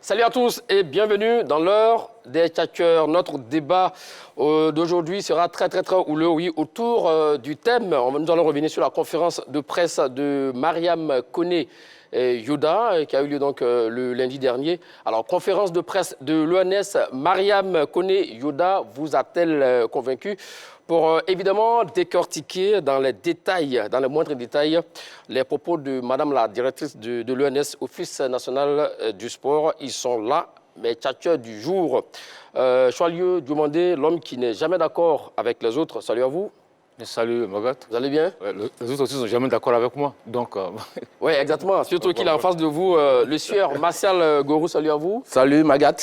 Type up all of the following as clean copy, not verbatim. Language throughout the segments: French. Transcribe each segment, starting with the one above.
Salut à tous et bienvenue dans l'heure des tchatcheurs. Notre débat d'aujourd'hui sera très houleux, oui, autour du thème. Nous allons revenir sur la conférence de presse de Mariam Koné Youda, qui a eu lieu donc le lundi dernier. Alors, conférence de presse de l'ONS, Mariam Koné Youda vous a-t-elle convaincu pour évidemment décortiquer dans les détails, dans les moindres détails, les propos de Madame la directrice de l'ONS, Office national du sport. Ils sont là, mes tchatcheurs du jour. Choilieu Diomandé, l'homme qui n'est jamais d'accord avec les autres. Salut à vous. Salut Magat. Vous allez bien? Les autres aussi ne sont jamais d'accord avec moi. Donc, Oui, exactement. Surtout qu'il est en face de vous, le sieur Martial Gorou. Salut à vous. Salut Magat.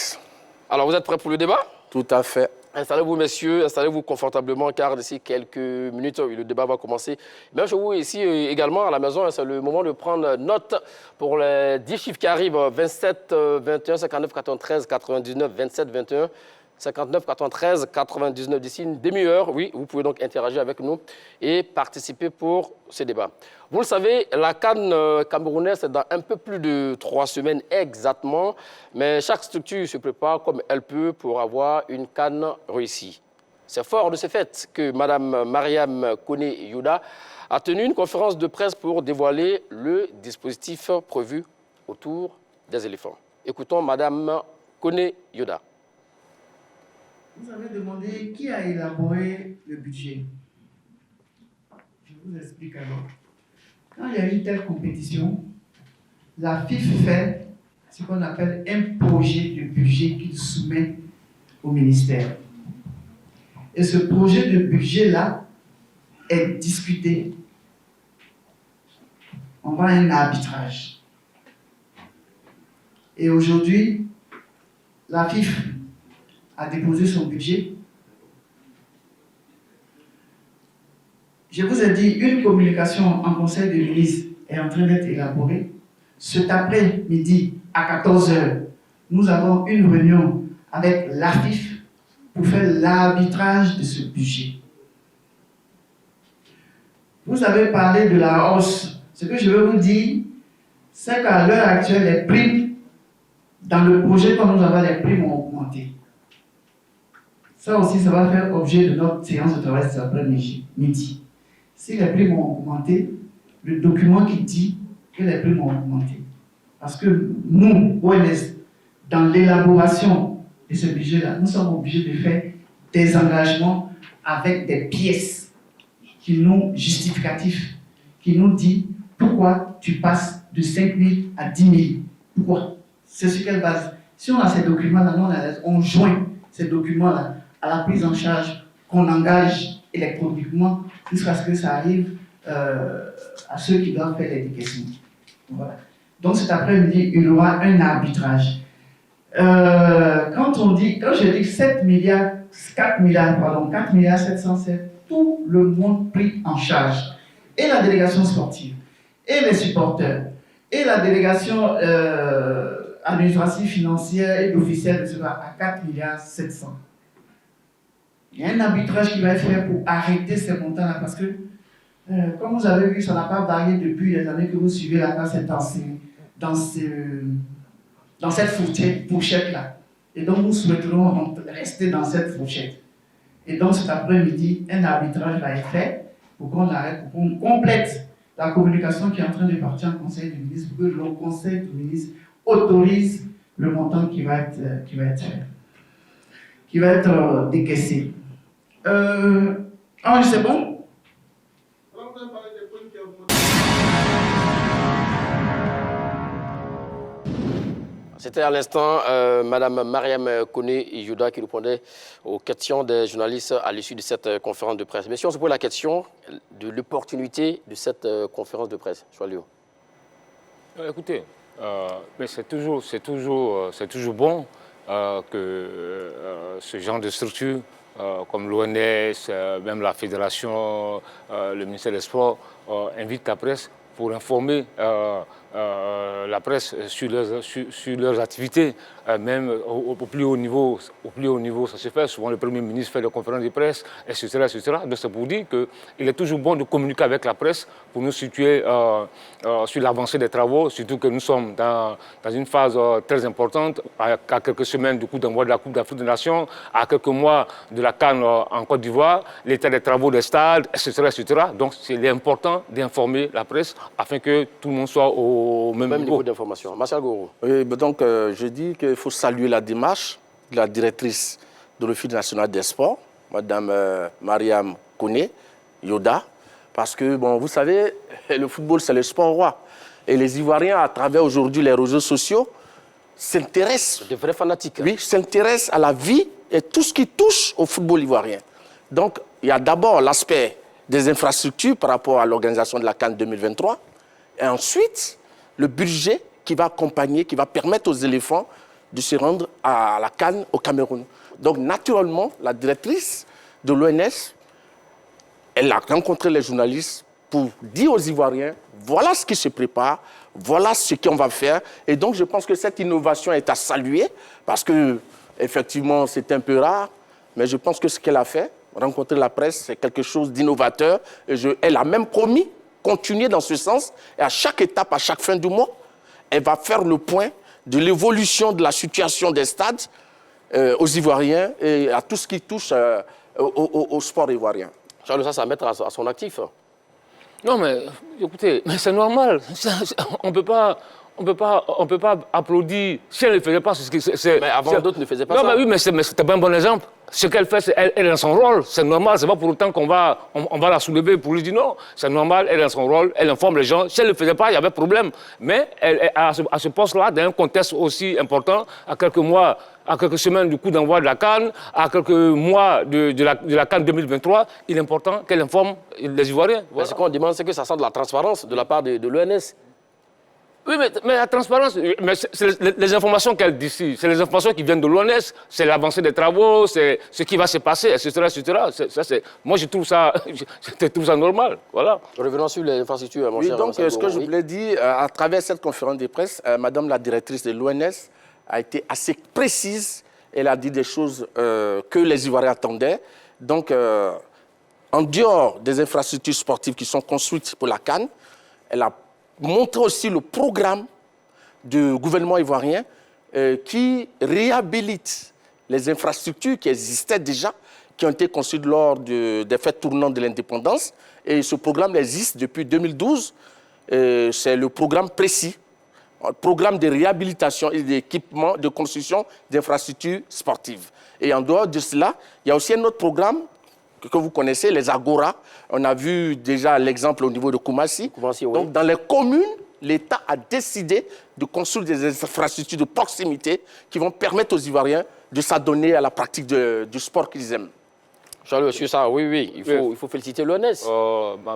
Alors, vous êtes prêts pour le débat? Tout à fait. Installez-vous, messieurs, installez-vous confortablement, car d'ici quelques minutes, le débat va commencer. Même chez vous, ici également, à la maison, c'est le moment de prendre note pour les 10 chiffres qui arrivent. 27, 21, 59, 93, 99, 27, 21, 59, 93, 99. D'ici une demi-heure, oui, vous pouvez donc interagir avec nous et participer pour ce débat. Vous le savez, la CAN camerounaise, c'est dans un peu plus de 3 semaines exactement, mais chaque structure se prépare comme elle peut pour avoir une CAN réussie. C'est fort de ce fait que Mme Mariam Koné Youda a tenu une conférence de presse pour dévoiler le dispositif prévu autour des éléphants. Écoutons Mme Koné Youda. Vous avez demandé qui a élaboré le budget. Je vous explique alors. Quand il y a une telle compétition, la FIF fait ce qu'on appelle un projet de budget qu'il soumet au ministère. Et ce projet de budget-là est discuté. On va à un arbitrage. Et aujourd'hui, la FIF a déposé son budget. Je vous ai dit, une communication en conseil de ministre est en train d'être élaborée. Cet après-midi, à 14 h, nous avons une réunion avec l'AFIF pour faire l'arbitrage de ce budget. Vous avez parlé de la hausse. Ce que je veux vous dire, c'est qu'à l'heure actuelle, les primes, dans le projet que nous avons, les primes ont augmenté. Ça aussi, ça va faire objet de notre séance de travail cet après-midi. Si les primes ont augmenté, le document qui dit que les primes ont augmenté. Parce que nous, ONS, dans l'élaboration de ce budget-là, nous sommes obligés de faire des engagements avec des pièces justificatifs, qui nous disent pourquoi tu passes de 5 000 à 10 000. Pourquoi? C'est sur quelle base? Si on a ces documents-là, on joint ces documents-là à la prise en charge qu'on engage électroniquement jusqu'à ce que ça arrive à ceux qui doivent faire les décaissements. Voilà. Donc cet après-midi, il y aura un arbitrage. Quand je dis 4 milliards 700, c'est tout le monde pris en charge. Et la délégation sportive, et les supporters, et la délégation administrative, financière et d'officiels sera à 4 milliards 700. Il y a un arbitrage qui va être fait pour arrêter ces montants-là parce que, comme vous avez vu, ça n'a pas varié depuis les années que vous suivez la classe dans cette fourchette-là. Et donc, nous souhaiterons rester dans cette fourchette. Et donc, cet après-midi, un arbitrage va être fait pour qu'on arrête, pour qu'on complète la communication qui est en train de partir en Conseil du ministre, pour que le Conseil du ministre autorise le montant qui va être décaissé. C'est bon? C'était à l'instant Mme Mariam Koné Youda qui répondait aux questions des journalistes à l'issue de cette conférence de presse. Mais si on se pose la question de l'opportunité de cette conférence de presse, Choilieu. Écoutez, c'est toujours bon que ce genre de structure, comme l'ONS, même la fédération, le ministère des Sports, invite la presse pour informer la presse sur leurs activités, même au plus haut niveau. Au plus haut niveau, ça se fait. Souvent, le Premier ministre fait des conférences de presse, etc. etc. Donc, c'est pour dire qu'il est toujours bon de communiquer avec la presse pour nous situer sur l'avancée des travaux, surtout que nous sommes dans une phase très importante, à quelques semaines du coup d'envoi de la Coupe d'Afrique des Nations, à quelques mois de la CAN en Côte d'Ivoire, l'état des travaux des stades, etc. etc. Donc, c'est important d'informer la presse afin que tout le monde soit au même niveau d'information. Martial Goro. Oui, donc je dis qu'il faut saluer la démarche de la directrice de l'Office national des sports, Mme Mariam Kone Yoda, parce que, bon, vous savez, le football, c'est le sport roi. Et les Ivoiriens, à travers aujourd'hui les réseaux sociaux, s'intéressent... Des vrais fanatiques. Oui, s'intéressent à la vie et tout ce qui touche au football ivoirien. Donc, il y a d'abord l'aspect des infrastructures par rapport à l'organisation de la CAN 2023. Et ensuite, le budget qui va accompagner, qui va permettre aux éléphants de se rendre à la CAN au Cameroun. Donc, naturellement, la directrice de l'ONS, elle a rencontré les journalistes pour dire aux Ivoiriens, voilà ce qui se prépare, voilà ce qu'on va faire. Et donc, je pense que cette innovation est à saluer, parce que, effectivement, c'est un peu rare, mais je pense que ce qu'elle a fait, rencontrer la presse, c'est quelque chose d'innovateur. Et elle a même promis continuer dans ce sens. Et à chaque étape, à chaque fin du mois, elle va faire le point de l'évolution de la situation des stades aux Ivoiriens et à tout ce qui touche au sport ivoirien. Charles, ça, c'est à mettre à son actif. Non, mais écoutez, mais c'est normal. On ne peut pas applaudir. Si elle ne faisait pas c'est... Mais avant, d'autres ne faisaient pas ça. Non, mais oui, mais c'était pas un bon exemple. Ce qu'elle fait, elle est dans son rôle. C'est normal. C'est pas pour autant qu'on va la soulever pour lui dire non. C'est normal, elle est dans son rôle, elle informe les gens. Si elle ne le faisait pas, il y avait problème. Mais elle, à ce poste-là, dans un contexte aussi important, à quelques mois, à quelques semaines du coup d'envoi de la CAN, à quelques mois de la CAN 2023, il est important qu'elle informe les Ivoiriens. Voilà. Ce qu'on demande, c'est que ça sent de la transparence de la part de l'ONS. Oui, mais la transparence, c'est les informations qu'elle dit ici, c'est les informations qui viennent de l'ONS, c'est l'avancée des travaux, c'est ce qui va se passer, etc. etc. Moi, je trouve ça normal. Voilà. Revenons sur les infrastructures, mon cher. Donc, ce que je voulais dire, à travers cette conférence de presse, Madame la directrice de l'ONS a été assez précise. Elle a dit des choses que les Ivoiriens attendaient. Donc, en dehors des infrastructures sportives qui sont construites pour la CAN, elle a montré aussi le programme du gouvernement ivoirien qui réhabilite les infrastructures qui existaient déjà, qui ont été construites lors des fêtes tournantes de l'indépendance. Et ce programme existe depuis 2012. C'est le programme précis, un programme de réhabilitation et d'équipement, de construction d'infrastructures sportives. Et en dehors de cela, il y a aussi un autre programme que vous connaissez, les Agora. On a vu déjà l'exemple au niveau de Koumassi. Oui. Donc, dans les communes, l'État a décidé de construire des infrastructures de proximité qui vont permettre aux Ivoiriens de s'adonner à la pratique du sport qu'ils aiment. Charles, sur ça, oui, il faut féliciter l'ONS.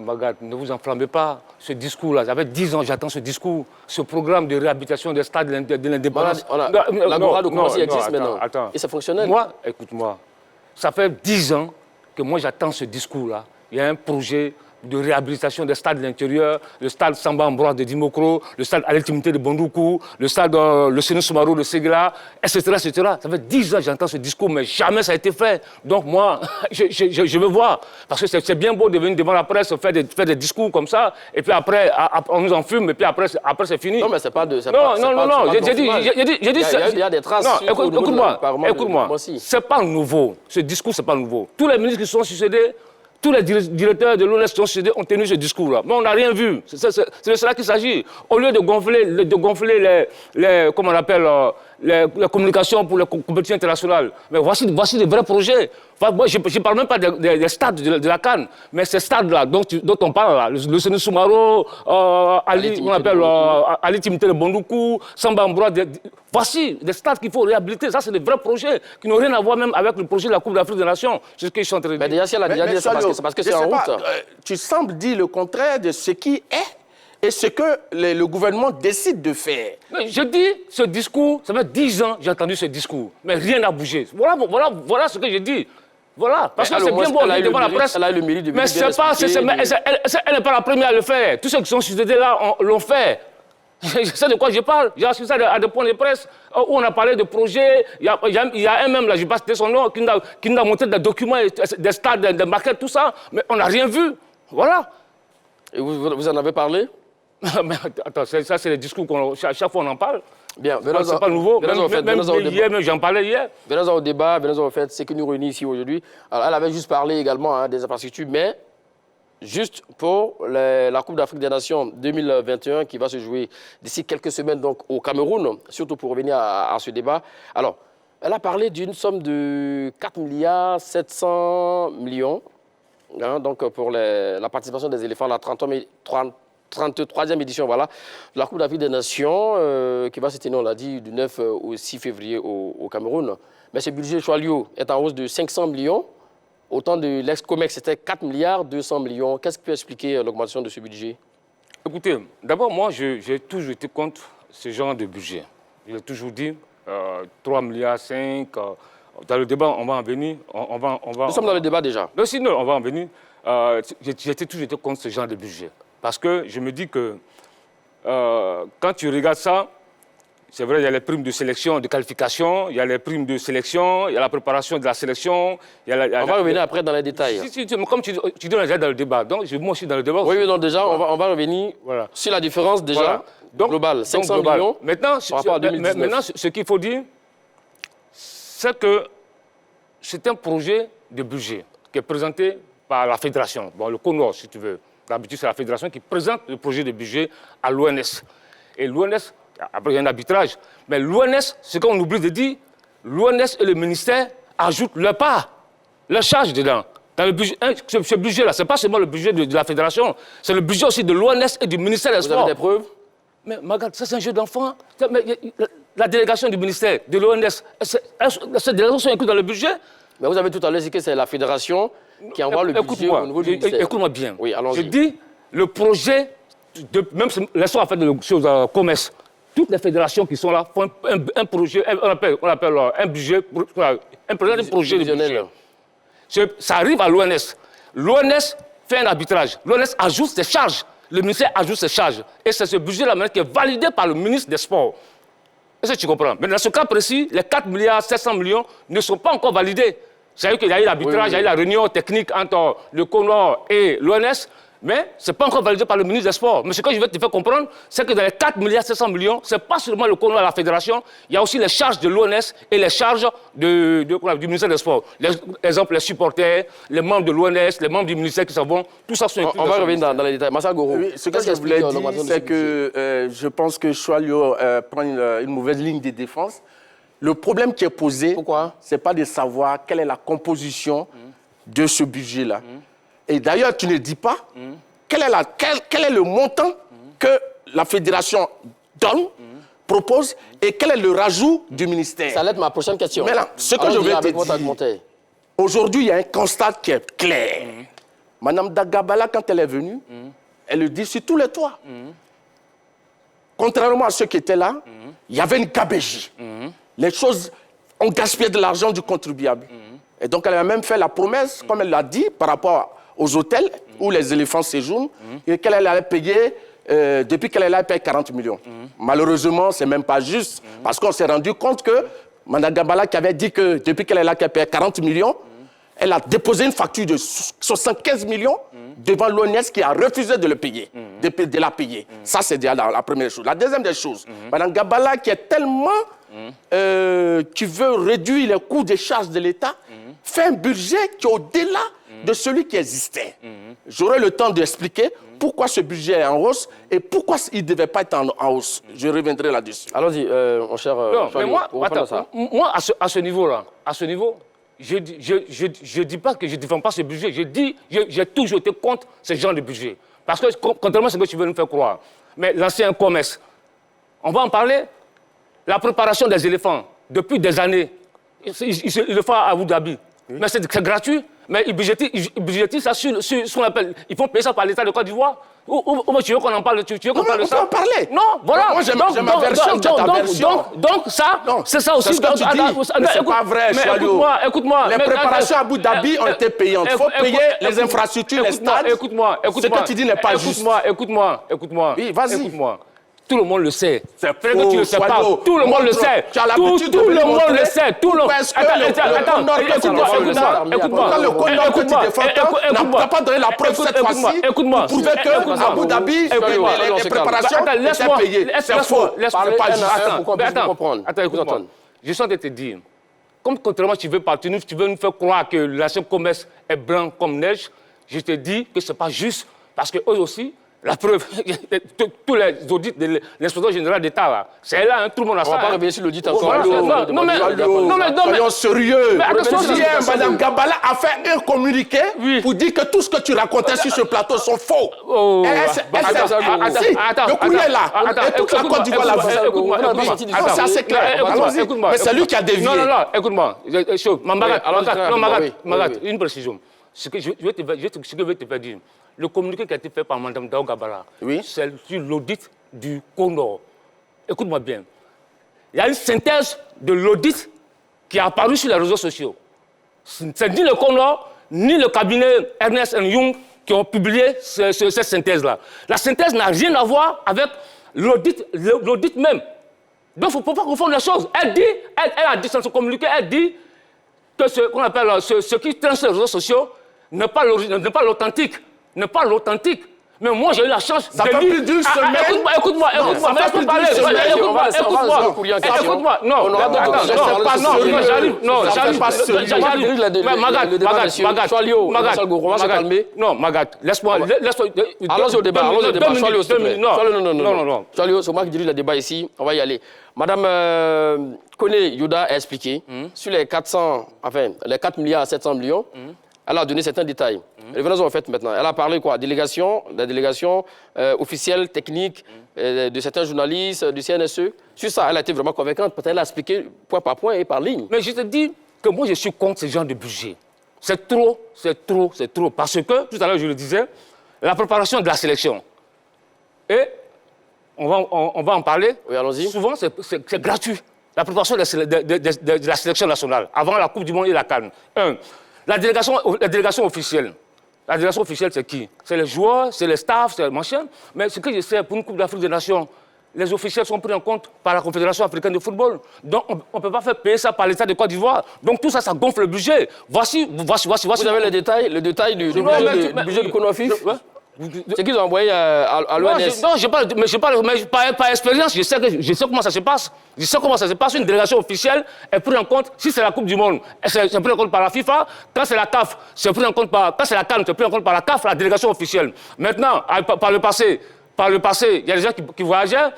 Magat, ne vous enflammez pas. Ce discours-là, ça fait 10 ans que j'attends ce discours, ce programme de réhabilitation des stades de l'indépendance. L'Agora de Koumassi existe maintenant. Attends. Et c'est fonctionnel. Moi, écoute-moi, ça fait 10 ans que moi j'attends ce discours-là. Il y a un projet de réhabilitation des stades de l'intérieur, le stade Samba Ambroise de Dimokro, le stade Aletimité de Bondoukou, le stade le Sénou Soumarou de Ségla, etc., etc. Ça fait 10 ans que j'entends ce discours, mais jamais ça a été fait. Donc moi, je veux voir. Parce que c'est bien beau de venir devant la presse, faire des discours comme ça, et puis après, on nous en fume, et puis après c'est fini. Non, mais c'est pas de... Non, j'ai dit... Il y a des traces. Non, écoute-moi. C'est pas nouveau. Ce discours, c'est pas nouveau. Tous les ministres qui sont succédés, tous les directeurs de l'ONS ont tenu ce discours-là. Mais on n'a rien vu. C'est de cela qu'il s'agit. Au lieu de gonfler comment on appelle, les communications pour les compétitions internationales. Mais voici des vrais projets. Enfin, moi, je ne parle même pas des stades de la CAN, mais ces stades-là dont on parle, là, le Sénou Soumaro, Ali Timité de Bondoukou, Samba Ambroise, voici des stades qu'il faut réhabiliter. Ça, c'est des vrais projets qui n'ont rien à voir même avec le projet de la Coupe d'Afrique des Nations. C'est ce que je suis en train de dire. Mais déjà, si elle a déjà dit, c'est parce que c'est en route. Tu sembles dire le contraire de ce qui est et ce que le gouvernement décide de faire. Mais je dis, ce discours, ça fait 10 ans que j'ai entendu ce discours, mais rien n'a bougé. Voilà ce que je dis. Voilà, parce que c'est bien beau devant la presse. Elle a le mérite de mais c'est pas, elle n'est pas la première à le faire. Tous ceux qui sont suscités là l'ont fait. Je sais de quoi je parle. J'ai assisté à des points de presse où on a parlé de projets. Il y a un même, là, je ne vais pas citer son nom, qui nous a montré des documents, des stades, des maquettes, tout ça. Mais on n'a rien vu. Voilà. Et vous en avez parlé? Mais attends, ça c'est les discours chaque fois on en parle. Bien, c'est pas nouveau. Même j'en parlais hier. Venons au débat, venons au fait, ce qui nous réunit ici aujourd'hui. Alors, elle avait juste parlé également des infrastructures, mais juste pour la Coupe d'Afrique des Nations 2021 qui va se jouer d'ici quelques semaines donc, au Cameroun, surtout pour revenir à ce débat. Alors, elle a parlé d'une somme de 4 milliards 700 millions donc pour la participation des éléphants à la 33e édition voilà, de la Coupe d'Afrique des Nations qui va se tenir, on l'a dit, du 9 au 6 février au Cameroun. Mais ce budget Choalio est en hausse de 500 millions. Au temps de l'ex-COMEX, c'était 4 milliards 200 millions. Qu'est-ce qui peut expliquer l'augmentation de ce budget? Écoutez, d'abord, moi, j'ai toujours été contre ce genre de budget. J'ai toujours dit 3 milliards 5. Dans le débat, on va en venir. Nous sommes dans le débat déjà. Non, sinon, on va en venir. J'ai toujours été contre ce genre de budget. Parce que je me dis que quand tu regardes ça, c'est vrai, il y a les primes de sélection, de qualification, il y a les primes de sélection, il y a la préparation de la sélection. On va revenir après dans les détails. Comme tu dis, on est déjà dans le débat. Donc, moi aussi dans le débat. Oui, donc déjà, on va revenir sur la différence déjà globale. 500 millions maintenant, par rapport à 2019. Maintenant, ce qu'il faut dire, c'est que c'est un projet de budget qui est présenté par la fédération. Bon, le CONOR, si tu veux. D'habitude, c'est la fédération qui présente le projet de budget à l'ONS. Et l'ONS, après, il y a un arbitrage. Mais l'ONS, ce qu'on oublie de dire, l'ONS et le ministère ajoutent leur part, leur charge dedans. Dans le budget, ce budget-là, ce n'est pas seulement le budget de la fédération, c'est le budget aussi de l'ONS et du ministère des Sports. Vous avez des preuves? Mais regarde, ça c'est un jeu d'enfant. La délégation du ministère, de l'ONS, ces délégations sont incluses dans le budget. Mais vous avez tout à l'heure dit que c'est la fédération qui envoie le budget au niveau du ministère. Écoute-moi bien. Oui, allons-y. Je dis, le projet, même laissons en fait de choses à commerce. Toutes les fédérations qui sont là font un projet, on appelle un budget, un projet de budget. Ça arrive à l'ONS. L'ONS fait un arbitrage. L'ONS ajoute ses charges. Le ministère ajoute ses charges. Et c'est ce budget-là qui est validé par le ministre des Sports. Est-ce que tu comprends? Mais dans ce cas précis, les 4 milliards 700 millions ne sont pas encore validés. C'est-à-dire qu'il y a eu l'arbitrage, il y a eu la réunion technique entre le CONOR et l'ONS, mais ce n'est pas encore validé par le ministre des Sports. Mais ce que je veux te faire comprendre, c'est que dans les 4 milliards 700 millions, ce n'est pas seulement le CONOR et la fédération, il y a aussi les charges de l'ONS et les charges du ministère des Sports. Exemple, les supporters, les membres de l'ONS, les membres du ministère qui s'en vont, tout ça sont inclus. On va revenir dans les détails. Massa Goro, oui, ce que je voulais dire, c'est que je pense que Choalio prend une mauvaise ligne de défense. Le problème qui est posé, ce n'est pas de savoir quelle est la composition de ce budget-là. Et d'ailleurs, tu ne dis pas quel est le montant que la fédération donne, propose, et quel est le rajout du ministère. Ça va être ma prochaine question. Mais là, ce que je veux te dire, aujourd'hui, il y a un constat qui est clair. Madame Dagabala, quand elle est venue, elle le dit sur tous les toits. Contrairement à ceux qui étaient là, il y avait une gabegie. Les choses ont gaspillé de l'argent du contribuable. Et donc, elle a même fait la promesse, comme elle l'a dit, par rapport aux hôtels où les éléphants séjournent, et qu'elle allait payer, depuis qu'elle est là, elle paye 40 millions. Malheureusement, ce n'est même pas juste, parce qu'on s'est rendu compte que Mme Gabala, qui avait dit que depuis qu'elle est là, qu'elle paye 40 millions, elle a déposé une facture de 75 millions devant l'ONS qui a refusé de le payer, de la payer. Ça, c'est déjà la première chose. La deuxième des choses, Mme Gabala, qui est tellement qui veut réduire les coûts des charges de l'État, fait un budget qui est au-delà de celui qui existait. J'aurai le temps d'expliquer pourquoi ce budget est en hausse et pourquoi il ne devait pas être en hausse. Je reviendrai là-dessus. Allons-y, mon cher. Non, mais moi, à ce niveau-là, je ne dis pas que je ne défends pas ce budget. Je dis, j'ai toujours été contre ce genre de budget. Parce que, contrairement à ce que tu veux nous faire croire, mais l'ancien commerce, on va en parler. La préparation des éléphants, depuis des années, il le fait à Abu Dhabi. Mais c'est gratuit. Mais ils budgétisent ça sur ce qu'on appelle... Ils font payer ça par l'État de Côte d'Ivoire. Ou tu veux qu'on en parle, tu veux qu'on parle de ça? On peut en parler. Non, voilà. Moi, j'ai ma version, donc ça, c'est ça aussi. C'est ce que tu dis, mais c'est pas vrai, Choalio. Écoute-moi. Les préparations à Abu Dhabi ont été payantes. Il faut payer les infrastructures, les stades. Écoute-moi. Ce que tu dis n'est pas juste. Écoute-moi. Oui, vas-y. Écoute-moi. Tout le monde le sait. C'est que tu ne le sais pas. Choalio. Tout le monde le sait. Tu as l'habitude de Tout le monde montrer. le sait. Tout le monde. Écoute-moi. Quand le Côte Nord que tu défends n'a pas donné la preuve cette fois-ci pour prouver que Abu Dhabi, les préparations étaient payées. C'est faux. Parlez pas un à juste. un pour qu'on puisse comprendre. Attends, écoute-moi. Je suis en train de te dire, comme contrairement tu veux partir, tu veux nous faire croire que l'ancien commerce est blanc comme neige, je te dis que ce n'est pas juste, parce qu'eux aussi, la preuve, tous les audits de l'inspecteur général d'État, là, c'est là, hein, tout le monde a ça. On va pas hein. revenir sur l'audit encore. Non, mais Soyons sérieux. Mais attention, Madame Gabala a fait un communiqué pour dire que tout ce que tu racontais sur ce plateau sont faux. Le courrier est là. Et toute la Côte d'Ivoire l'a vu. C'est assez clair. Mais c'est lui qui a dévié. Non, écoute-moi. Magat, une précision. Ce que je vais te faire dire. Le communiqué qui a été fait par Mme Dao Gabala, c'est sur l'audit du Condor. Écoute-moi bien. Il y a une synthèse de l'audit qui est apparue sur les réseaux sociaux. C'est ni le Condor, ni le cabinet Ernst & Young qui ont publié cette synthèse-là. La synthèse n'a rien à voir avec l'audit même. Donc, il ne faut pas confondre les choses. Elle a dit dans son communiqué, elle dit que ce qu'on appelle ce qui traîne sur les réseaux sociaux n'est pas l'authentique. N'est pas l'authentique. Mais moi, j'ai eu la chance de lire... Ça fait plus d'une semaine. Écoute-moi. Laisse-moi parler. Écoute-moi. Non, j'arrive. Non, Magat, laisse-moi... Allons-y au débat. Choalio, s'il te plaît. Non. Choalio, c'est moi qui dirige le débat ici. On va y aller. Madame Koné Youda a expliqué, sur les 4 milliards à 700 millions, elle a donné certains détails. Revenons en fait maintenant. Elle a parlé quoi? La délégation officielle, technique, de certains journalistes, du CNSE. Sur ça, elle a été vraiment convaincante. Peut-être elle a expliqué point par point et par ligne. Mais je te dis que moi, je suis contre ce genre de budget. C'est trop. Parce que, tout à l'heure, je le disais, la préparation de la sélection. Et on va en parler. Oui, allons-y. Souvent, c'est gratuit. La préparation de la sélection nationale, avant la Coupe du Monde et la CAN. La délégation officielle. La délégation officielle, c'est qui? C'est les joueurs, c'est les staffs, c'est les machins. Mais ce que je sais, pour une Coupe d'Afrique des Nations, les officiels sont pris en compte par la Confédération africaine de football. Donc, on ne peut pas faire payer ça par l'État de Côte d'Ivoire. Donc, tout ça, ça gonfle le budget. Voici. Vous avez le détail du budget du CONOFIF? C'est qu'ils ont envoyé à l'ONS. Non, par expérience, je sais comment ça se passe. Je sais comment ça se passe. Une délégation officielle est prise en compte. Si c'est la Coupe du Monde, c'est pris en compte par la FIFA. Quand c'est la CAF, c'est pris en compte quand c'est la CAN, c'est pris en compte par la CAF, la délégation officielle. Maintenant, par le passé, il y a des gens qui voyageaient.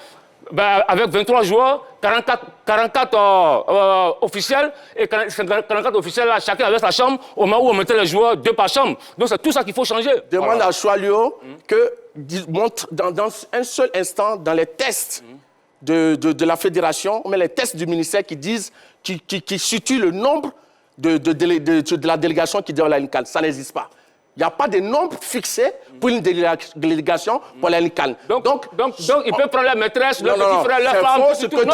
Avec 23 joueurs, 44 officiels, et 44 officiels, là, chacun avait sa chambre, au moment où on mettait les joueurs 2 par chambre. Donc c'est tout ça qu'il faut changer. Demande à Choalio que montre dans un seul instant, dans les tests de la fédération, mais les tests du ministère qui situent le nombre de la délégation qui dit la LINCAN. Ça n'existe pas. Il n'y a pas de nombre fixé pour une délégation pour la LINCAN. Donc, il peut prendre la maîtresse, le petit frère, la femme. Non, je te pose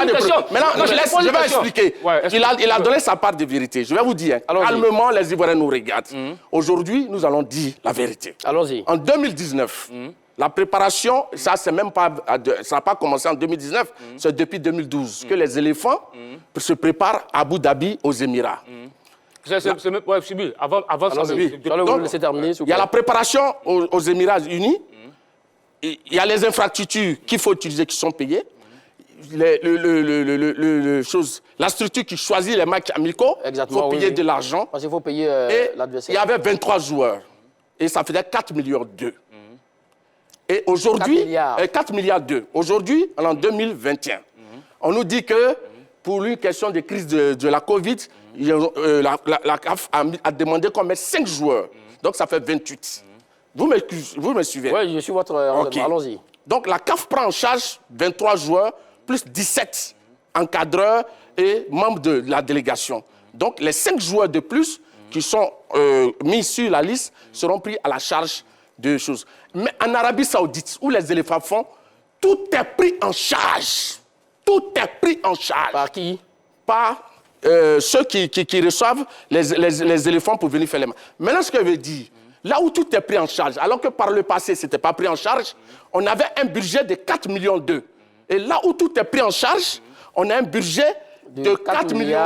une question. Maintenant, je vais expliquer. Il a donné sa part de vérité. Je vais vous dire, calmement, les Ivoiriens nous regardent. Aujourd'hui, nous allons dire la vérité. Allons-y. En 2019, la préparation, ça n'a pas commencé en 2019, c'est depuis 2012 que les éléphants se préparent à Abu Dhabi, aux Émirats. Avant ça, il y a la préparation aux Émirats Unis, il y a les infrastructures qu'il faut utiliser qui sont payées, la structure qui choisit les matchs amicaux, il faut payer de l'argent. Parce qu'il faut payer l'adversaire. Il y avait 23 joueurs et ça faisait 4,2 milliards. Et aujourd'hui, 4,2 milliards. Aujourd'hui, en 2021, on nous dit que pour une question de crise de la Covid, la CAF a demandé qu'on mette 5 joueurs. Donc, ça fait 28. Vous me suivez? Oui, je suis votre... Okay. Allons-y. Donc, la CAF prend en charge 23 joueurs, plus 17 encadreurs et membres de la délégation. Donc, les 5 joueurs de plus qui sont mis sur la liste seront pris à la charge de choses. Mais en Arabie Saoudite, où les éléphants font, tout est pris en charge. Tout est pris en charge. Par qui? Par ceux qui reçoivent les éléphants pour venir faire les mains. Maintenant, ce que je veux dire, là où tout est pris en charge, alors que par le passé, ce n'était pas pris en charge, on avait un budget de 4 millions d'euros. Et là où tout est pris en charge, on a un budget de 4 millions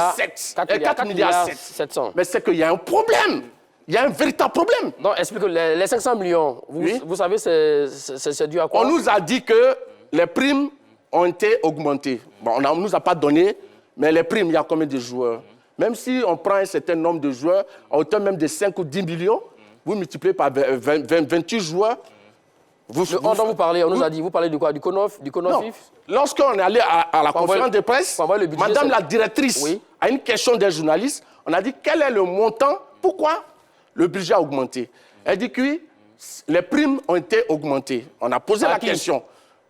4 milliards 700. Mais c'est qu'il y a un problème. Il y a un véritable problème. Donc, explique les 500 millions, vous savez, c'est dû à quoi? On nous a dit que les primes ont été augmentées. Bon, on ne nous a pas donné, mais les primes, il y a combien de joueurs? Même si on prend un certain nombre de joueurs, à hauteur même de 5 ou 10 millions, vous multipliez par 28 joueurs. Dont vous parlez, on nous a dit, vous parlez de quoi? Du CONOF? Du CONOFIF? Lorsqu'on est allé à la conférence de presse, budget, madame la directrice, à une question des journalistes, on a dit quel est le montant, pourquoi le budget a augmenté. Elle dit que oui, les primes ont été augmentées. On a posé la question.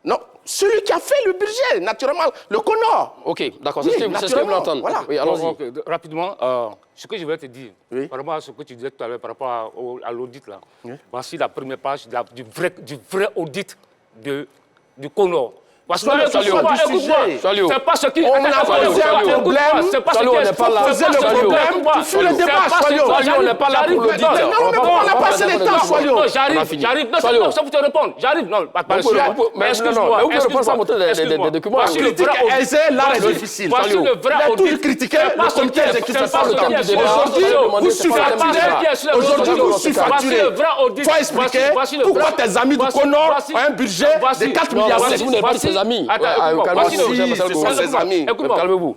Non, celui qui a fait le budget, naturellement, le CONOR. Ok, d'accord, c'est ce que vous l'entendez. Voilà. Oui, allons-y. Rapidement, ce que je voulais te dire, par rapport à ce que tu disais tout à l'heure, par rapport à l'audit, là. Voici la première page du vrai audit du CONOR. Parce que écoute-moi, c'est pas ce qui... On a posé un problème, c'est pas ce qui est posé le problème, tu fais le débat, Soilio. On n'est pas là pour l'audit. Non, mais on a passé le temps, Soilio. Non, j'arrive. Non, c'est bon, ça vous te répondre. J'arrive, non, pas sûr. Mais excuse-moi, vous pouvez répondre sans montrer des documents. Critique aisée, l'art est difficile. Voici le vrai Il a audit. toujours critiqué le comité exécutif par le temps. Aujourd'hui, vous surfacturez. Il faut expliquer pourquoi tes amis du CONOR ont un budget de 4 milliards. Vous n'êtes pas ses amis. Calmez-vous.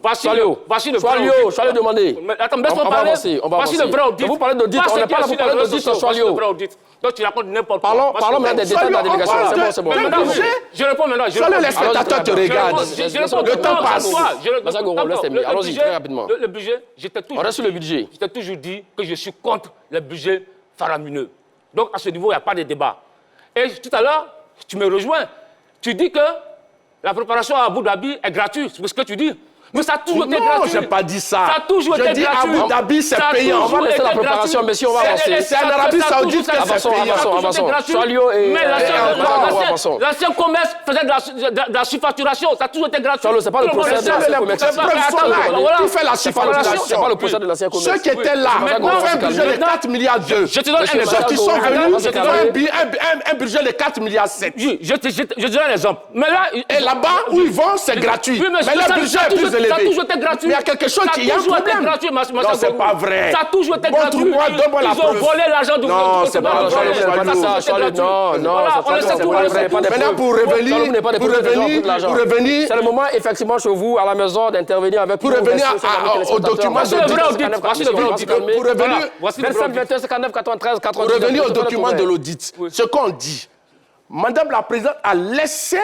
Voici le Soilio, demandez. Attends, laisse-moi parler. Voici le vrai audit. Vous parlez d'audit, on n'est pas là pour parler d'audit, Soilio. Donc tu racontes n'importe quoi. Parlons maintenant des détails de la délégation. C'est bon. Je réponds maintenant. Seuls les spectateurs te regardent. Le temps passe. Allons-y, très rapidement. Le budget, on reste sur le budget. Je t'ai toujours dit que je suis contre le budget faramineux. Donc à ce niveau, il n'y a pas de débat. Et tout à l'heure, tu me rejoins. Tu dis que la préparation à Abu Dhabi est gratuite. C'est ce que tu dis. Mais ça a toujours été gratuit. Non, je n'ai pas dit ça. Ça a toujours été gratuit. Je dis Abu Dhabi, c'est payant. On va laisser la préparation, mais si on va avancer. C'est en Arabie Saoudite que c'est payant. Avançons. Soilio et... Mais l'ancien commerce faisait de la surfacturation. Ça a toujours été gratuit. Soilio, c'est pas le procès de l'ancien commerce. Qui fait la surfacturation? C'est pas le procès de l'ancien commerce. Ceux qui étaient là, on fait un budget de 4 milliards d'euros. Je te donne un exemple. Ceux qui sont venus, un budget de 4 milliards 7. Je te donne un exemple. Et là-bas où ils vont, c'est gratuit. Mais le budget est plus élevé. Ça a toujours été gratuit. Mais il y a quelque chose qui est un problème. Non, c'est pas vrai. Ça a toujours été gratuit. Ils ont volé l'argent du Non, c'est pas vrai. Non, c'est pas vrai. Maintenant, pour revenir, c'est le moment, effectivement, chez vous, à la maison, d'intervenir avec pour revenir au document Pour revenir au document de l'audit, ce qu'on dit, Madame la Présidente a laissé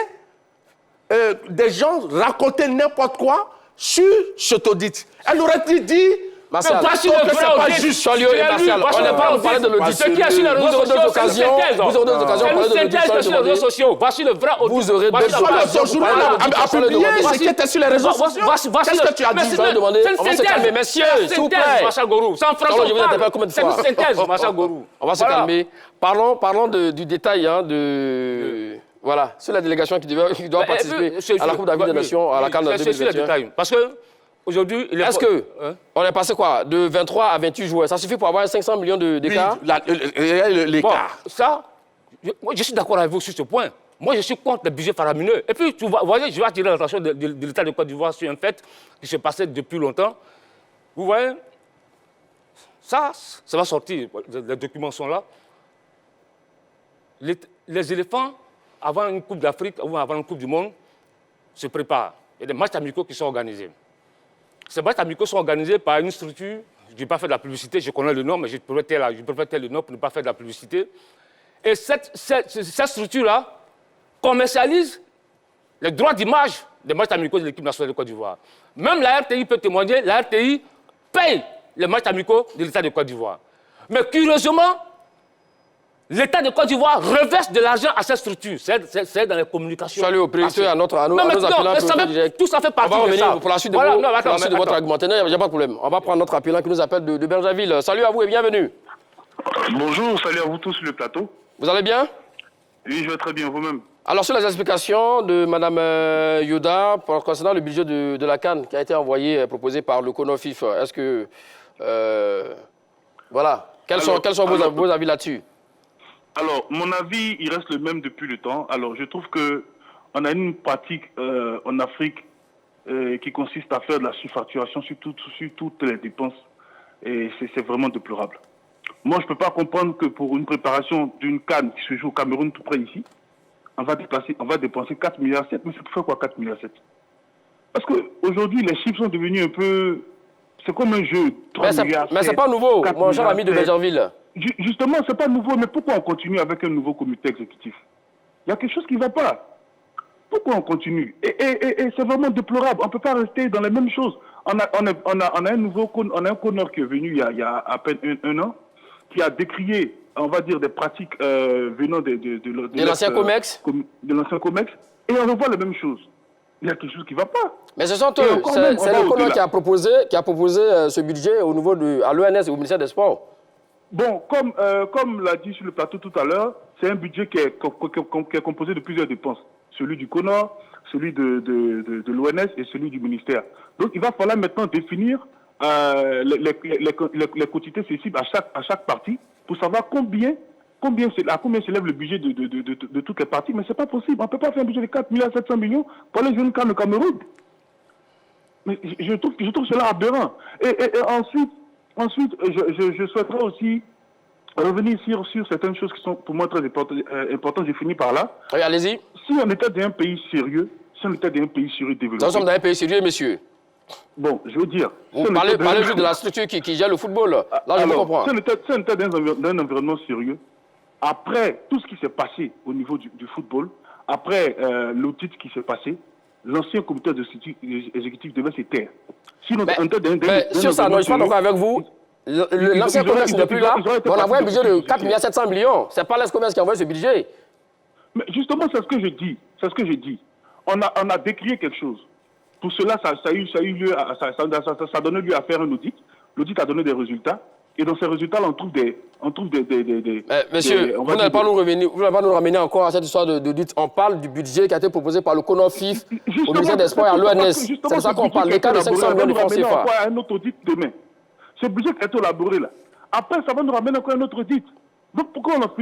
des gens raconter n'importe quoi sur cet audit. Elle aurait dit... Voici le vrai audit. Soilio et Martial. On n'est pas parler de l'audit. Ce qui est sur les réseaux sociaux, c'est une synthèse. Vous aurez des occasions de parler de l'audit. Sur les réseaux sociaux. Voici le vrai audit. Vous aurez des occasions. Son journal a publié ce qui était sur les réseaux sociaux. Qu'est-ce que tu as dit? On va se calmer, messieurs, s'il vous plaît. Marshal Gorou. C'est en français. C'est une synthèse, Marshal Gorou. On va se calmer. Parlons du détail de... Voilà, c'est la délégation qui doit participer à la Coupe d'Afrique des Nations, à la CAN 2021. Parce que aujourd'hui, est-ce qu'on est passé quoi? De 23 à 28 joueurs. Ça suffit pour avoir 500 millions d'écart? L'écart. Bon, ça, moi, je suis d'accord avec vous sur ce point. Moi, je suis contre le budget faramineux. Et puis, vous voyez, je vais attirer l'attention de l'État de Côte d'Ivoire sur un fait qui se passait depuis longtemps. Vous voyez, ça va sortir. Les documents sont là. Les éléphants, avant une Coupe d'Afrique ou avant une Coupe du Monde, se préparent. Il y a des matchs amicaux qui sont organisés. Ces matchs amicaux sont organisés par une structure, je ne vais pas faire de la publicité, je connais le nom, mais je préfère taire le nom pour ne pas faire de la publicité. Et cette structure-là commercialise les droits d'image des matchs amicaux de l'équipe nationale de Côte d'Ivoire. Même la RTI peut témoigner, la RTI paye les matchs amicaux de l'État de Côte d'Ivoire. Mais curieusement, L'État de Côte d'Ivoire reverse de l'argent à cette structure. C'est dans les communications. Je suis allé au président à nos non, mais appelants. Tout ça fait partie on va de revenir ça. pour la suite de, Voilà, de votre argumentaire. Il n'y a pas de problème. On va prendre notre appelant qui nous appelle de Bergerville. Salut à vous et bienvenue. Bonjour, salut à vous tous sur le plateau. Vous allez bien? Oui, je vais très bien, vous-même. Alors, sur les explications de Mme Yoda concernant le budget de la CAN qui a été envoyé, proposé par le CONOFIF, est-ce que... voilà. Quels sont vos avis là-dessus? Alors, mon avis, il reste le même depuis le temps. Alors, je trouve qu'on a une pratique en Afrique qui consiste à faire de la surfacturation sur toutes les dépenses. Et c'est vraiment déplorable. Moi, je ne peux pas comprendre que pour une préparation d'une CAN qui se joue au Cameroun tout près ici, on va dépenser 4,7 milliards. Mais c'est pour faire quoi 4,7 milliards? Parce qu'aujourd'hui, les chiffres sont devenus un peu... C'est comme un jeu. 3 milliards. Mais ce n'est pas nouveau, mon cher ami de Bergerville. Justement, ce n'est pas nouveau, mais pourquoi on continue avec un nouveau comité exécutif? Il y a quelque chose qui ne va pas. Pourquoi on continue? Et c'est vraiment déplorable. On ne peut pas rester dans les mêmes choses. On a un connard qui est venu il y a à peine un an, qui a décrié, on va dire, des pratiques venant de l'ancien COMEX. De l'ancien COMEX, et on revoit les mêmes choses. Il y a quelque chose qui ne va pas. Mais c'est le connard qui a proposé ce budget au niveau à l'ONS et au ministère des Sports. Bon, comme l'a dit sur le plateau tout à l'heure, c'est un budget qui est composé de plusieurs dépenses. Celui du CONOR, celui de l'ONS et celui du ministère. Donc il va falloir maintenant définir les quantités sensibles à chaque partie pour savoir combien s'élève le budget de toutes les parties. Mais ce n'est pas possible. On ne peut pas faire un budget de 4,7 milliards pour aller jouer une CAN au Cameroun. Mais je trouve cela aberrant. Et ensuite, je souhaiterais aussi revenir sur certaines choses qui sont pour moi très importantes. J'ai fini par là. Oui, allez-y. Si on était d'un pays sérieux, développé... Nous sommes dans un pays sérieux, monsieur. Bon, je veux dire... Vous parlez juste de la structure qui gère le football. Là, je comprends. Si on était d'un environnement sérieux, après tout ce qui s'est passé au niveau du football, après l'audit qui s'est passé, l'ancien comité exécutif devait se taire. Mais sur ça, non, je ne suis pas d'accord avec vous. L'ancien commerce n'est plus là. On a envoyé un budget de 4,7 milliards. Ce n'est pas l'ES-Commerce qui a envoyé ce budget. Mais justement, c'est ce que je dis. On a décrié quelque chose. Pour cela, ça a donné lieu à faire un audit. L'audit a donné des résultats. Et dans ces résultats-là, on trouve des monsieur, vous n'allez pas nous ramener encore à cette histoire d'audit. On parle du budget qui a été proposé par le CONOFIF au ministère des Sports et à l'ONS. C'est de ça qu'on parle. Les cas de 500 millions de francs CFA. Un autre audit demain. Ce budget qui a été élaboré là. Après, ça va nous ramener encore un autre audit. Donc, pourquoi on en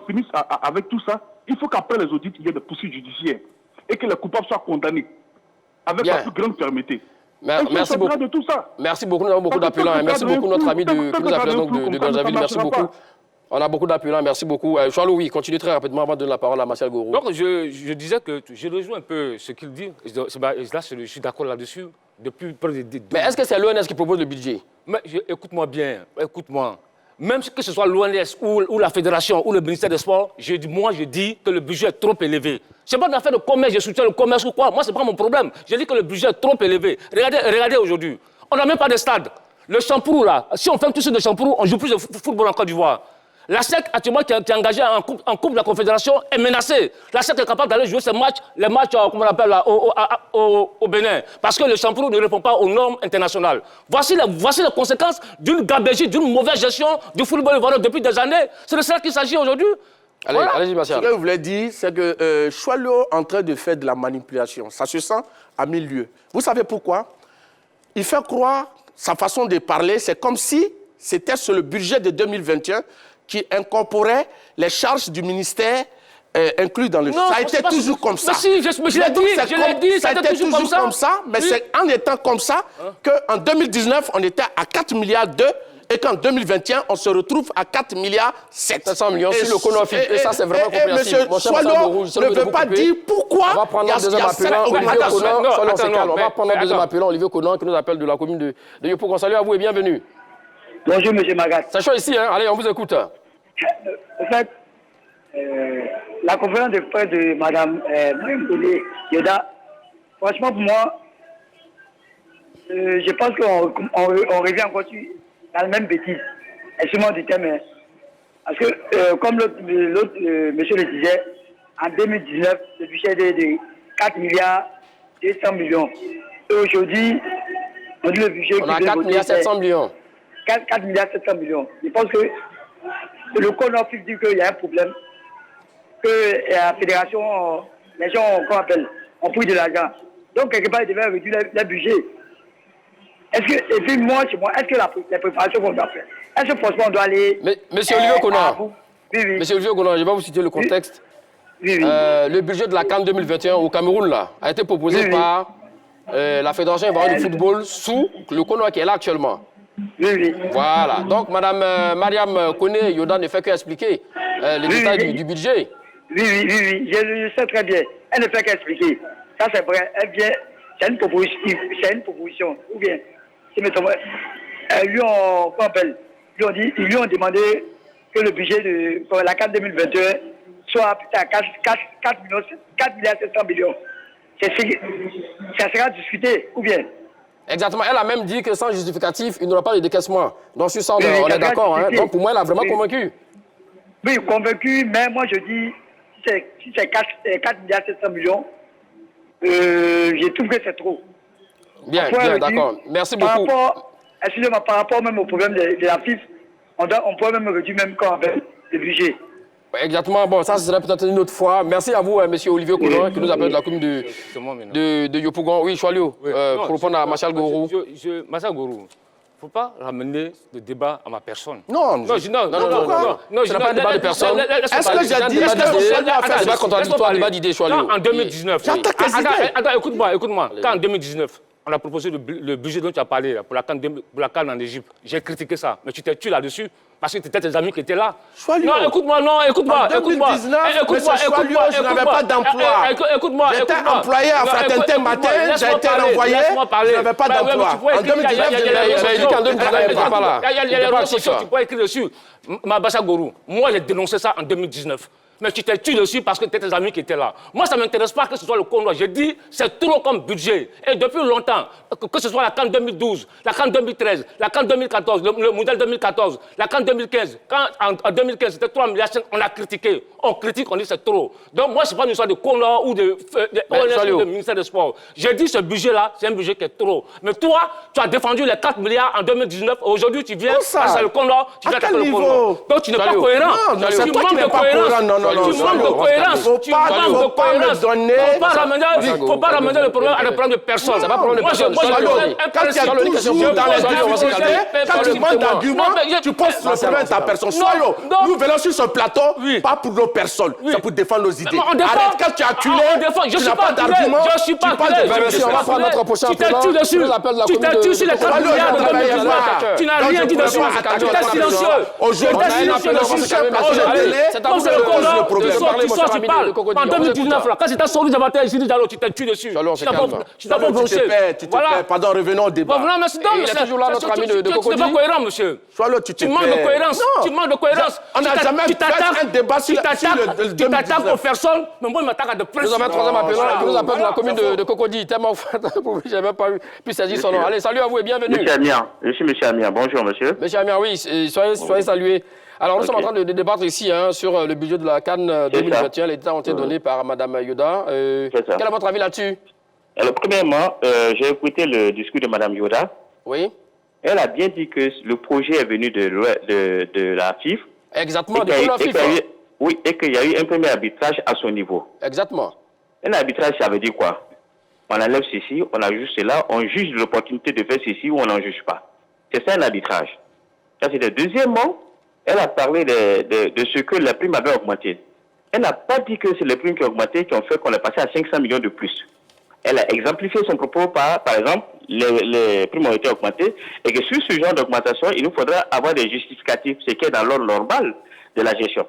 finisse avec tout ça? Il faut qu'après les audits, il y ait des poursuites judiciaires et que les coupables soient condamnés avec la plus grande fermeté. Merci beaucoup. De tout ça. Merci beaucoup. Nous avons beaucoup d'appelants. Merci beaucoup, notre ami qui nous appelle de Bergerville. Merci beaucoup. On a beaucoup d'appelants. Merci beaucoup. Jean-Louis, continue très rapidement avant de donner la parole à Martial Gourou. Donc, je disais que je rejoins un peu ce qu'il dit. Là, je suis d'accord là-dessus. Depuis près de... Mais est-ce que c'est l'ONS qui propose le budget? Mais écoute-moi bien, écoute-moi. Même que ce soit l'ONS ou la Fédération ou le ministère des Sports, je dis que le budget est trop élevé. Ce n'est pas une affaire de commerce, je soutiens le commerce ou quoi. Moi, ce n'est pas mon problème. Je dis que le budget est trop élevé. Regardez aujourd'hui. On n'a même pas de stade. Le Champourou, là, si on fait tout ça de Champourou, on ne joue plus de football en Côte d'Ivoire. La SEC, actuellement, qui est engagée en Coupe de la Confédération, est menacée. La SEC est capable d'aller jouer les matchs, comment on appelle, là, au Bénin. Parce que le Champourou ne répond pas aux normes internationales. Voici les conséquences d'une gabégie, d'une mauvaise gestion du football ivoirien depuis des années. C'est de cela qu'il s'agit aujourd'hui. Allez-y, Martial. Ce que je voulais dire, c'est que Choileau est en train de faire de la manipulation. Ça se sent à mille lieues. Vous savez pourquoi? Il fait croire, sa façon de parler, c'est comme si c'était sur le budget de 2021 qui incorporait les charges du ministère inclus dans le... Non, ça a été toujours comme ça. Mais si, je l'ai dit, ça a été toujours comme ça. Mais c'est en étant comme ça qu'en 2019, on était à 4 milliards 2 et qu'en 2021, on se retrouve à 4 milliards 700 millions sur le CONOFIF. Et ça, c'est vraiment compréhensible. M. Choileau ne veut pas dire pourquoi. On va prendre un deuxième appelant, Olivier Conan. On va prendre un deuxième appelant, Olivier Conan, qui nous appelle de la commune de Yopougon. Salut à vous et bienvenue. Bonjour, M. Magat. C'est chaud ici, hein? Allez, on vous écoute. En fait, la conférence de presse de Mme Yoda, franchement, pour moi, je pense qu'on revient encore sur la même bêtise. Excusez-moi du terme, mais Parce que, comme l'autre monsieur le disait, en 2019, le budget était de 4 milliards 200 millions. Et aujourd'hui, on dit le budget... On a 4 milliards 700 millions. 4 milliards 700 millions. Je pense que le code FIF dit qu'il y a un problème, que la fédération, les gens, qu'on appelle, ont pris de l'argent. Donc, quelque part, ils devaient réduire le budget. Et puis, moi, chez moi, est-ce que la préparation qu'on doit faire, est-ce que franchement, on doit aller... Monsieur Olivier Kona, oui. Monsieur Olivier Kona, je vais vous citer le contexte. Oui. Le budget de la CAN 2021 au Cameroun là, a été proposé par la Fédération ivoirienne de football sous le Kona qui est là actuellement. Oui. Voilà. Donc, Madame Mariam Koné Yoda ne fait qu'expliquer les détails du budget. Oui. Je sais très bien. Elle ne fait qu'expliquer. Ça, c'est vrai. Elle vient... C'est une proposition. Ou bien, si mettons, ils lui ont demandé que le budget de la CAN 2021 soit à 4 milliards 700 millions. Ça sera discuté, ou bien? Exactement. Elle a même dit que sans justificatif, il n'y aura pas de décaissement. Donc, sur ça, on est d'accord. Hein. Donc, pour moi, elle a vraiment convaincu. Oui, convaincu, mais moi, je dis, si c'est 4 milliards 700 millions, je trouve que c'est trop. Bien, d'accord. Merci beaucoup. Excusez-moi, par rapport même au problème de la FIF, on pourrait même réduire même quand avec le budget. Exactement. Bon, ça, ce serait peut-être une autre fois. Merci à vous, monsieur Olivier Kona, qui nous appelle de la commune de Yopougon. Oui, Choualio, pour répondre à Machal Gourou. Machal Gourou. Il ne faut pas ramener le débat à ma personne. Non, ce n'est pas un débat de personne. Est-ce que j'ai dit que c'est pas contradictoire, débat d'idées, Choualio? En 2019... Attends, écoute-moi. Quand en 2019, on a proposé le budget dont tu as parlé là, pour la CAN en Égypte, j'ai critiqué ça. Mais tu t'es tué là-dessus parce que c'était tes amis qui étaient là. Choualio. Non, écoute-moi. En 2019, je n'avais pas d'emploi. Écoute-moi. J'étais employé à Fraternité Matin, j'ai été renvoyé, je n'avais pas d'emploi. En 2019, il dit qu'en 2019, il n'était pas là. Il y a les réseaux sociaux, tu peux écrire dessus. Mabassa Gourou, moi j'ai dénoncé ça en 2019. Mais tu t'es tué dessus parce que c'était tes amis qui étaient là. Moi, ça ne m'intéresse pas que ce soit le Congo. J'ai dit, c'est trop comme budget. Et depuis longtemps, que ce soit la CAN 2012, la CAN 2013, la CAN 2014, le Mondial 2014, la CAN 2015. Quand en 2015, c'était 3 milliards, on a critiqué. On critique, on dit c'est trop. Donc moi, ce n'est pas une histoire de Congo ou de ONS ou de ministère des Sports. J'ai dit, ce budget-là, c'est un budget qui est trop. Mais toi, tu as défendu les 4 milliards en 2019. Aujourd'hui, tu viens, c'est le Congo, tu viens attaquer le Congo. Donc tu n'es pas cohérent. C'est toi qui n'es pas cohérent. Tu manques de cohérence. Faut pas me donner. Faut pas ramener le problème à des problèmes de personne. C'est pas problème de personne. Quand tu es toujours dans les difficultés, quand tu manques d'arguments, tu poses le problème à ta personne. Nous venons sur ce plateau, pas pour nos personnes, c'est pour défendre nos idées. Arrête, quand tu as acculé, tu n'as pas d'argument. Je suis pas acculé. On va prendre notre prochain appel. Tu t'es tué dessus. Tu t'es tué sur les 4 milliards de 2019. Tu n'as rien dit dessus. Tu étais silencieux. Aujourd'hui, c'est à vous de répondre. Tu parles. En 2019, quand c'était Sorou Diabaté et Sidi Diallo, tu t'es tué dessus. Tu t'as pas bronché. Pardon, revenons au débat. Non, mais il est toujours là, notre ami de Cocody. Tu n'es pas cohérent, monsieur. Tu manques de cohérence. Tu manques de cohérence. On n'a jamais fait un débat sur le 2019. Tu t'attaques aux personnes, mais moi, je m'attaque à des principes. Nous avons un troisième appelant qui nous appelle de la commune de Cocody. Tellement je n'ai même pas pu saisir son nom. Allez, salut à vous et bienvenue. Monsieur Amir, je suis Monsieur Amir. Bonjour, monsieur. Monsieur Amir, oui, soyez salués. Alors, nous sommes en train de débattre ici sur le budget de la CAN 2021. Les détails ont été donnés par Mme Yoda. Quel est votre avis là-dessus? Alors, premièrement, j'ai écouté le discours de Mme Yoda. Oui. Elle a bien dit que le projet est venu de la FIF. Exactement, de la FIF. Oui, et qu'il y a eu un premier arbitrage à son niveau. Exactement. Un arbitrage, ça veut dire quoi? On enlève ceci, on ajoute cela, on juge l'opportunité de faire ceci ou on n'en juge pas. C'est ça un arbitrage. Ça, c'est le deuxièmement. Elle a parlé de ce que la prime avait augmenté. Elle n'a pas dit que c'est les primes qui ont augmenté qui ont fait qu'on est passé à 500 millions de plus. Elle a exemplifié son propos par exemple, les primes ont été augmentées et que sur ce genre d'augmentation, il nous faudra avoir des justificatifs, ce qui est dans l'ordre normal de la gestion.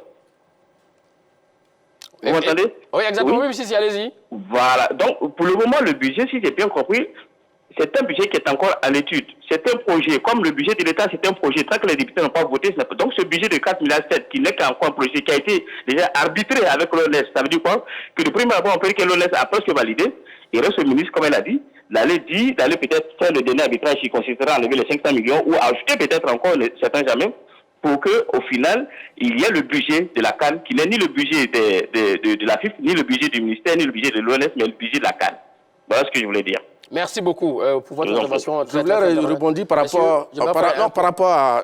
Vous m'entendez? Oui, exactement. Oui, si, allez-y. Voilà. Donc, pour le moment, le budget, si j'ai bien compris, c'est un budget qui est encore en étude. C'est un projet. Comme le budget de l'État, c'est un projet. Tant que les députés n'ont pas voté, donc ce budget de 4,7 milliards, qui n'est qu'encore un projet qui a été déjà arbitré avec l'ONS, ça veut dire quoi? Que de prime abord, on peut dire que l'ONS a presque validé. Il reste au ministre, comme elle a dit, d'aller peut-être faire le dernier arbitrage qui consistera à enlever les 500 millions ou ajouter peut-être encore certains jamais pour qu'au final, il y ait le budget de la CAN, qui n'est ni le budget de la FIF, ni le budget du ministère, ni le budget de l'ONS, mais le budget de la CAN. Voilà ce que je voulais dire. Merci beaucoup pour votre intervention. Je voulais rebondir par rapport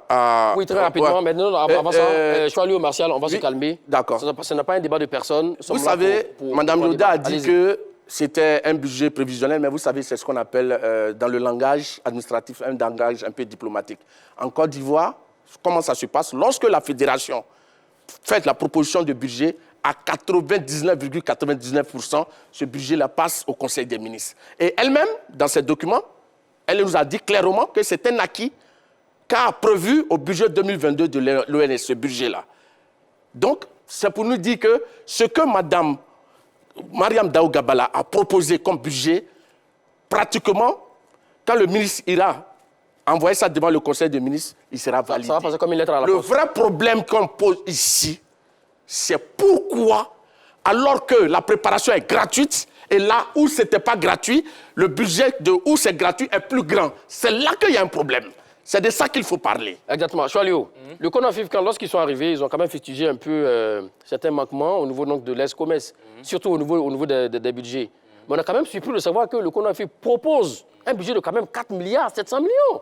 à... Oui, très rapidement. Mais non, avant ça, Choualio, Martial, on va se calmer. D'accord. Ce n'est pas un débat de personnes. Vous savez, Mme Yoda a dit que c'était un budget prévisionnel, mais vous savez, c'est ce qu'on appelle dans le langage administratif un langage un peu diplomatique. En Côte d'Ivoire, comment ça se passe? Lorsque la fédération fait la proposition de budget, à 99,99%, ce budget-là passe au Conseil des ministres. Et elle-même, dans ses documents, elle nous a dit clairement que c'est un acquis qu'a prévu au budget 2022 de l'ONS, ce budget-là. Donc, c'est pour nous dire que ce que Mme Mariam Daou Gabala a proposé comme budget, pratiquement, quand le ministre ira envoyer ça devant le Conseil des ministres, il sera validé. Ça va passer comme une lettre à la Le poste. vrai problème qu'on pose ici, c'est pourquoi, alors que la préparation est gratuite, et là où ce n'était pas gratuit, le budget de où c'est gratuit est plus grand. C'est là qu'il y a un problème. C'est de ça qu'il faut parler. Exactement. Choualio, le CONAFIF, lorsqu'ils sont arrivés, ils ont quand même fustigé un peu certains manquements au niveau donc, de l'ESCOMES, surtout au niveau des budgets. Mais on a quand même surpris de savoir que le CONAFIF propose un budget de quand même 4 milliards 700 millions.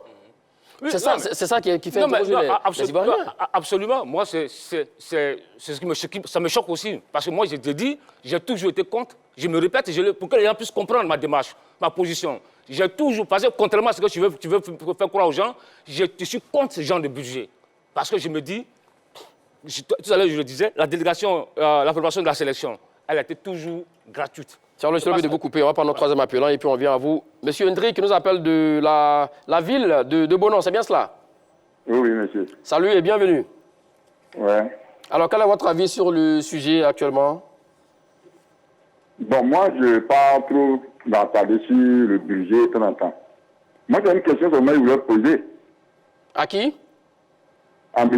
Oui, c'est ça qui fait interroger les Ivoiriens. Absolument. Moi, c'est ce qui me choque. Ça me choque aussi. Parce que moi, je te dis, j'ai toujours été contre. Je me répète, pour que les gens puissent comprendre ma démarche, ma position. J'ai toujours, parce que contrairement à ce que tu veux faire croire aux gens, je suis contre ce genre de budget. Parce que je me dis, tout à l'heure je le disais, la délégation, la préparation de la sélection, elle a été toujours gratuite. Charles, je vais de vous couper. On va prendre notre troisième appelant et puis on vient à vous. Monsieur Hendry qui nous appelle de la ville de Bonon, c'est bien cela? Oui, monsieur. Salut et bienvenue. Ouais. Alors, quel est votre avis sur le sujet actuellement? Bon, moi, je ne vais pas trop m'attarder sur le budget de temps en temps. Moi, j'ai une question que je voulais poser. À qui? À M.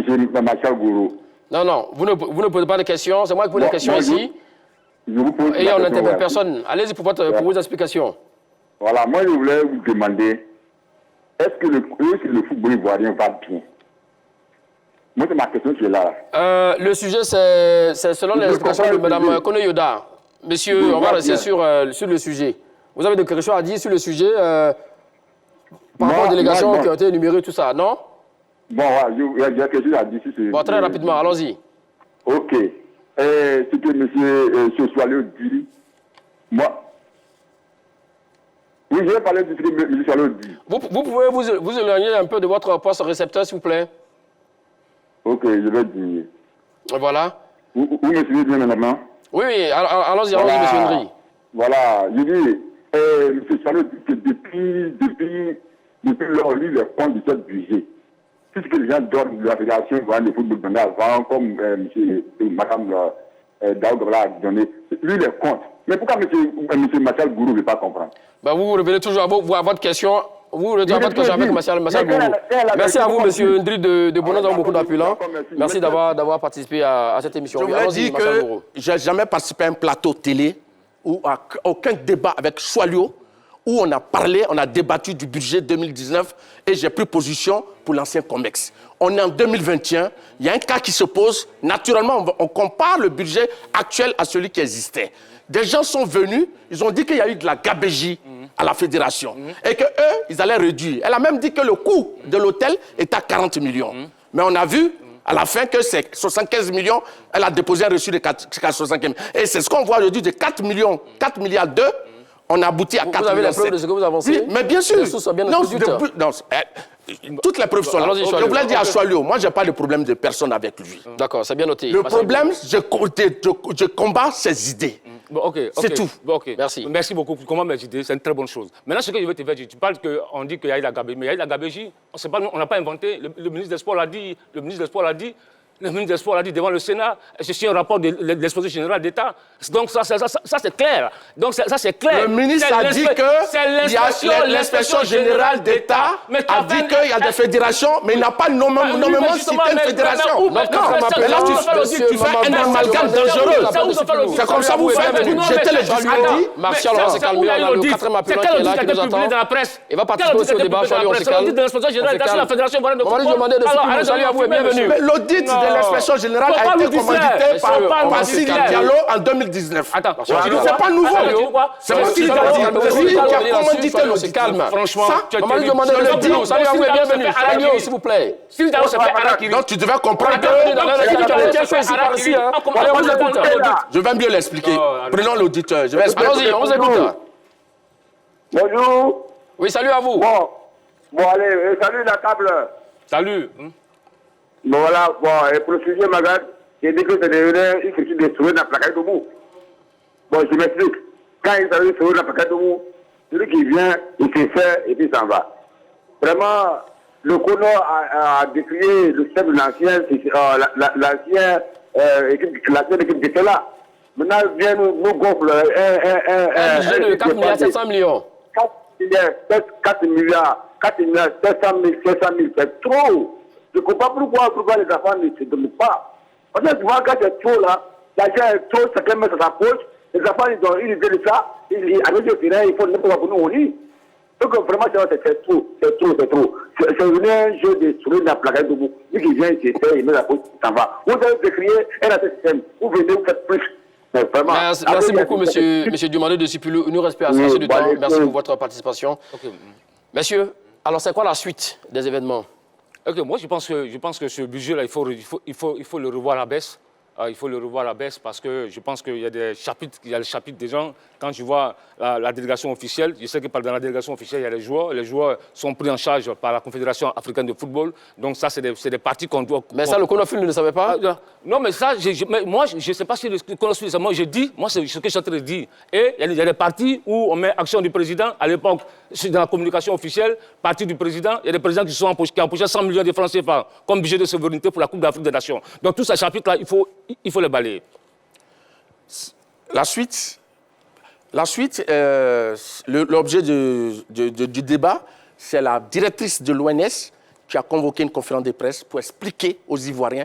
Martial Gourou. Non, vous ne posez pas de questions. C'est moi qui pose des questions ici. Je vous pose et on n'interpelle personne. Allez-y pour vos explications. Voilà, moi, je voulais vous demander, est-ce que le football ivoirien va bien? Moi, c'est ma question qui est là. Le sujet, c'est selon les explications de Mme Kone Yoda. Monsieur, on va rester sur le sujet. Vous avez quelque chose à dire sur le sujet par rapport aux délégations qui ont été énumérées, tout ça, non? Bon, ouais, j'ai quelque chose à dire sur ce... Bon, très rapidement, allons-y. OK. Ce que M. Choualio dit, moi... Oui, je vais parler de ce que M. Choualio dit. Vous pouvez vous éloigner un peu de votre poste récepteur, s'il vous plaît? OK, je vais dire. Voilà. Vous me suivez bien maintenant? Oui, allons-y, M. Hendry. Voilà, je dis, M. Choualio dit que depuis lors, lui, les comptes de ce budget, tout ce que les gens donnent de la Fédération de football donnait avant, comme Mme Daou Gabala a donné, lui les compte. Mais pourquoi M. Martial Gourou ne veut pas comprendre? Vous revenez toujours à votre question. Vous revenez à votre question avec Martial Gourou. Merci à vous, M. Hendry de Bonon, dans beaucoup d'appelants. Merci d'avoir participé à cette émission. Je voulais dire que je n'ai jamais participé à un plateau télé ou à aucun débat avec Choualio où on a parlé, on a débattu du budget 2019 et j'ai pris position pour l'ancien COMEX. On est en 2021, il y a un cas qui se pose. Naturellement, on compare le budget actuel à celui qui existait. Des gens sont venus, ils ont dit qu'il y a eu de la gabégie à la fédération et qu'eux, ils allaient réduire. Elle a même dit que le coût de l'hôtel est à 40 millions. Mais on a vu à la fin que c'est 75 millions, elle a déposé un reçu de 75 millions. Et c'est ce qu'on voit aujourd'hui de 4 milliards 2. On a abouti à 4 milliards. Vous avez la preuve de ce que vous avancez? Oui, mais bien sûr. Toutes les preuves sont là. Je voulais dire à Choualio, moi, je n'ai pas de problème de personne avec lui. D'accord, c'est bien noté. Le problème, je combats ses idées. C'est tout. Merci. Merci beaucoup pour comment mes idées, c'est une très bonne chose. Maintenant, ce que je veux te dire, tu parles qu'on dit qu'il y a eu la gabégie, mais il y a eu la gabégie, on n'a pas inventé, le ministre des Sports l'a dit, Le ministre des Sports l'a dit devant le Sénat. C'est un rapport de l'exposé général d'État. Donc ça c'est clair. Donc ça c'est clair. Le ministre a dit que l'inspection générale d'État a dit qu'il y a des fédérations, mais il n'a pas nommément cité une fédération. Mais là, tu fais un amalgame dangereux. C'est comme ça vous faites. J'étais le jeudi. Martial, on s'est calmé. On a le quatrième appelant qui est là, qui nous attend. Il va participer aussi au débat. On se calme. La fédération on va lui demander de s'exprimer. Salut à vous et bienvenue. Mais l'audit de l'inspection générale a été commandité par Sylvain Diallo en 2019. Attends, c'est pas nouveau. C'est moi qui l'ai dit. Qui a commandité l'audit. Calme. Franchement, on va lui demander de le dire. Salut à vous et bienvenue. Agneau, s'il vous plaît. Donc tu devais comprendre que... Je vais mieux l'expliquer. Prenons l'auditeur. Je vais expliquer. Allons-y, on vous écoute. Bonjour. Oui, salut à vous. Bon, allez, salut la table. Salut. Bon, voilà, et pour le sujet, Magad, j'ai dit que c'est devenu une critique de souris dans la plaquette de bout. Bon, je m'explique. Quand il s'agit de souris dans la plaquette de bout, celui qui vient, il se fait et puis il s'en va. Vraiment, le Kono a décrié le chef de l'ancienne équipe qui était là. Maintenant, il vient nous gonfle un budget de 4 milliards 700 millions. 4 milliards 700 000, c'est trop. Je ne comprends pas pourquoi les enfants ne se donnent pas. Parce que souvent, quand c'est trop là, l'argent est trop, chacun met dans sa poche, les enfants ils ont une idée de ça, avec le terrain, il faut n'importe quoi pour nous, on dit. Donc vraiment, c'est trop. C'est un jeu de souris dans la plaquette de bout. Lui qui vient, il s'essaie, il met la poche, il s'en va. Vous avez décrié un système, vous venez, vous faites plus. Merci beaucoup, monsieur Dumandé de Sipulu. Nous respectons assez de temps. Merci pour votre participation. Messieurs, alors c'est quoi la suite des événements? Moi, je pense que ce budget-là, il faut le revoir à la baisse. Il faut le revoir à la baisse parce que je pense qu'il y a des chapitres, les chapitres des gens. Quand je vois la délégation officielle, je sais que dans la délégation officielle, il y a les joueurs sont pris en charge par la Confédération africaine de football. Donc ça, c'est des parties qu'on doit... Mais ça, le Konofil ne le savait pas? Non, mais ça, moi, je ne sais pas si le Konofil, moi, je dis, moi, c'est ce que je suis en train de dire. Et il y a des parties où on met action du président. À l'époque, dans la communication officielle, partie du président, il y a des présidents qui ont empoché 100 millions de francs CFA comme budget de souveraineté pour la Coupe d'Afrique des Nations. Donc tous ces chapitres-là, il faut les balayer. La suite, l'objet du débat, c'est la directrice de l'ONS qui a convoqué une conférence de presse pour expliquer aux Ivoiriens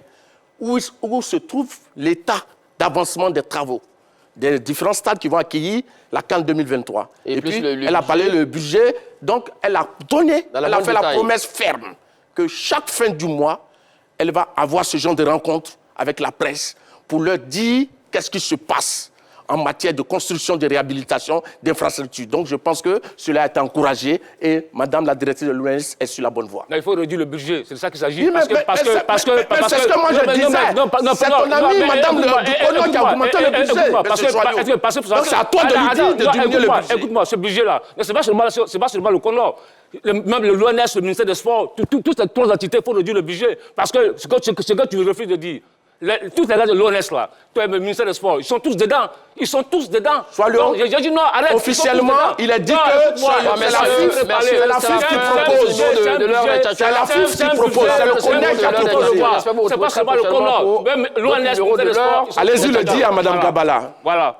où se trouve l'état d'avancement des travaux des différents stades qui vont accueillir la CAN 2023. Et puis, elle a parlé le budget, donc elle a fait la promesse ferme que chaque fin du mois, elle va avoir ce genre de rencontre avec la presse pour leur dire qu'est-ce qui se passe en matière de construction, de réhabilitation, d'infrastructures. Donc je pense que cela a été encouragé et Madame la directrice de l'ONS est sur la bonne voie. Non, il faut réduire le budget, c'est de ça qu'il s'agit. Oui, c'est ce que moi je disais. C'est ton ami, Madame Dukono, qui a augmenté le budget. Donc c'est à toi de lui dire de diminuer le budget. Écoute-moi, ce budget-là, c'est pas seulement le Kono. Même l'ONS, le ministère des Sports, toutes ces trois entités, il faut réduire le budget. Parce que ce que tu refuses de dire, tous les gars de l'ONS, là, toi, le ministère des Sports, ils sont tous dedans. Ils sont tous dedans. J'ai dit non, arrête. Officiellement, il a dit que c'est la FIF qui propose. C'est la FIF qui propose. C'est le CONEC qui a proposé. C'est pas seulement le CONOR. Même l'ONS, le ministère des Sports. Allez-y le dire à Mme Gabala. Voilà.